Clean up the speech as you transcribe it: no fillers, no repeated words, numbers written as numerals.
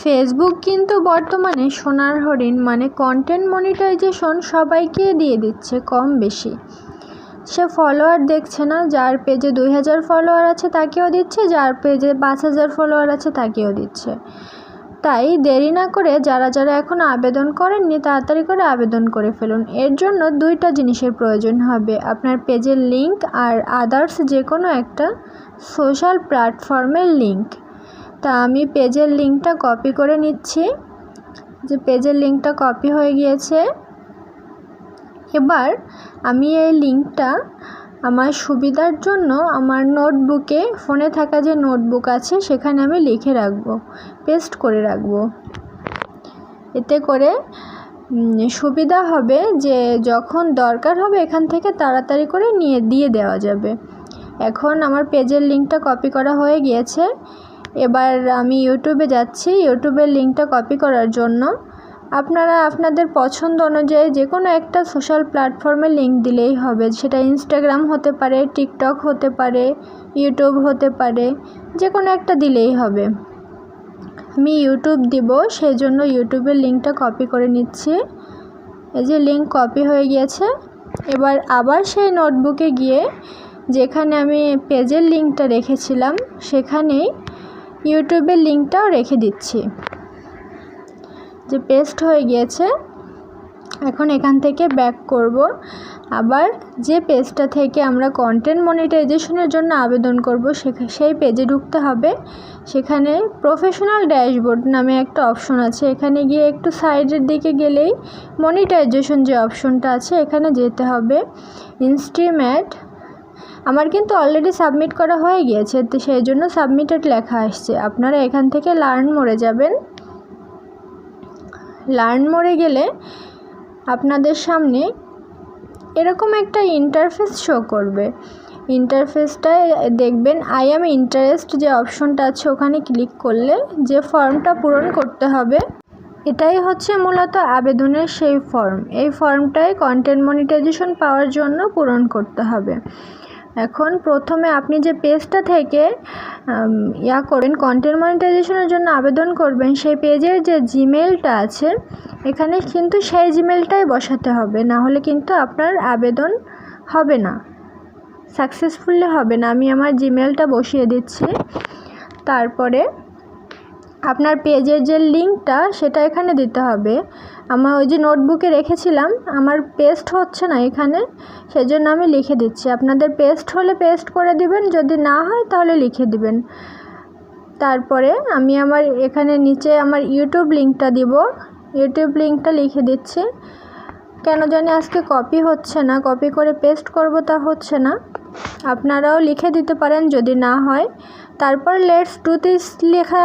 Facebook কিন্তু বর্তমানে সোনার হরিণ মানে কন্টেন্ট মনিটাইজেশন সবাইকে দিয়ে দিচ্ছে কম বেশি। সে ফলোয়ার দেখছে না, যার পেজে 2000 ফলোয়ার আছে তাকেও দিচ্ছে, যার পেজে 5000 ফলোয়ার আছে তাকেও দিচ্ছে। তাই দেরি না করে যারা যারা এখনও আবেদন করেননি তাড়াতাড়ি করে আবেদন করে ফেলুন। এর জন্য দুইটা জিনিসের প্রয়োজন হবে, আপনার পেজের লিঙ্ক আর আদার্স যে কোনো একটা সোশ্যাল প্ল্যাটফর্মের লিঙ্ক। তা আমি পেজের লিঙ্কটা কপি করে নিচ্ছি, যে পেজের লিঙ্কটা কপি হয়ে গিয়েছে। এবার আমি এই লিঙ্কটা আমার সুবিধার জন্য আমার নোটবুকে, ফোনে থাকা যে নোটবুক আছে সেখানে আমি লিখে রাখবো, পেস্ট করে রাখবো। এতে করে সুবিধা হবে যে যখন দরকার হবে এখান থেকে তাড়াতাড়ি করে দিয়ে দেওয়া যাবে। এখন আমার পেজের লিঙ্কটা কপি করা হয়ে গিয়েছে। এবার আমি ইউটিউবে যাচ্ছি। ইউটিউবের লিঙ্কটা কপি করার জন্য আপনারা আপনাদের পছন্দ অনুযায়ী যে কোনো একটা সোশ্যাল প্ল্যাটফর্মে লিঙ্ক দিলেই হবে। সেটা ইনস্টাগ্রাম হতে পারে, টিকটক হতে পারে, ইউটিউব হতে পারে, যে কোনো একটা দিলেই হবে। আমি ইউটিউব দিব, সেই জন্য ইউটিউবের লিঙ্কটা কপি করে নিচ্ছি। এই যে লিঙ্ক কপি হয়ে গিয়েছে। এবার আবার সেই নোটবুকে গিয়ে যেখানে আমি পেজের লিঙ্কটা রেখেছিলাম সেখানেই ইউটিউবের লিঙ্কটাও রেখে দিচ্ছি। যে পেস্ট হয়ে গিয়েছে। এখন এখান থেকে ব্যাক করব। আবার যে পেজটা থেকে আমরা কন্টেন্ট মনিটাইজেশনের জন্য আবেদন করব সেই পেজে ঢুকতে হবে। সেখানে প্রফেশনাল ড্যাশবোর্ড নামে একটা অপশন আছে, এখানে গিয়ে একটু সাইডের দিকে গেলেই মনিটাইজেশন যে অপশনটা আছে এখানে যেতে হবে। ইনস্ট্রিমেট আমার কিন্তু অলরেডি সাবমিট করা হয়ে গিয়েছে, তো সেই জন্য সাবমিটেড লেখা আসছে। আপনারা এখান থেকে লার্ন মোডে যাবেন। লার্ন মোডে গেলে আপনাদের সামনে এরকম একটা ইন্টারফেস শো করবে। ইন্টারফেসটায় দেখবেন আই অ্যাম ইন্টারেস্ট যে অপশনটা আছে ওখানে ক্লিক করলে যে ফর্মটা পূরণ করতে হবে, এটাই হচ্ছে মূলত আবেদনের সেই ফর্ম। এই ফর্মটাই কন্টেন্ট মনিটাইজেশন পাওয়ার জন্য পূরণ করতে হবে। এখন প্রথমে আপনি যে পেজটা থেকে করবেন কন্টেন্ট মনিটাইজেশনের জন্য আবেদন করবেন, সেই পেজের যে জিমেলটা আছে এখানে কিন্তু সেই জিমেলটাই বসাতে হবে, না হলে কিন্তু আপনার আবেদন হবে না, সাকসেসফুলি হবে না। আমি আমার জিমেলটা বসিয়ে দিচ্ছি। তারপরে আপনার পেজের যে লিঙ্কটা সেটা এখানে দিতে হবে। আমার ওই যে নোটবুকে রেখেছিলাম, আমার পেস্ট হচ্ছে না এখানে, সেজন্য আমি লিখে দিচ্ছি। আপনাদের পেস্ট হলে পেস্ট করে দিবেন, যদি না হয় তাহলে লিখে দিবেন। তারপরে আমি আমার এখানে নিচে আমার ইউটিউব লিঙ্কটা দিব, ইউটিউব লিঙ্কটা লিখে দিচ্ছি। কেন জানি আজকে কপি হচ্ছে না, কপি করে পেস্ট করব তা হচ্ছে না। আপনারাও লিখে দিতে পারেন যদি না হয়। তারপর লেটস ডু দিস লেখা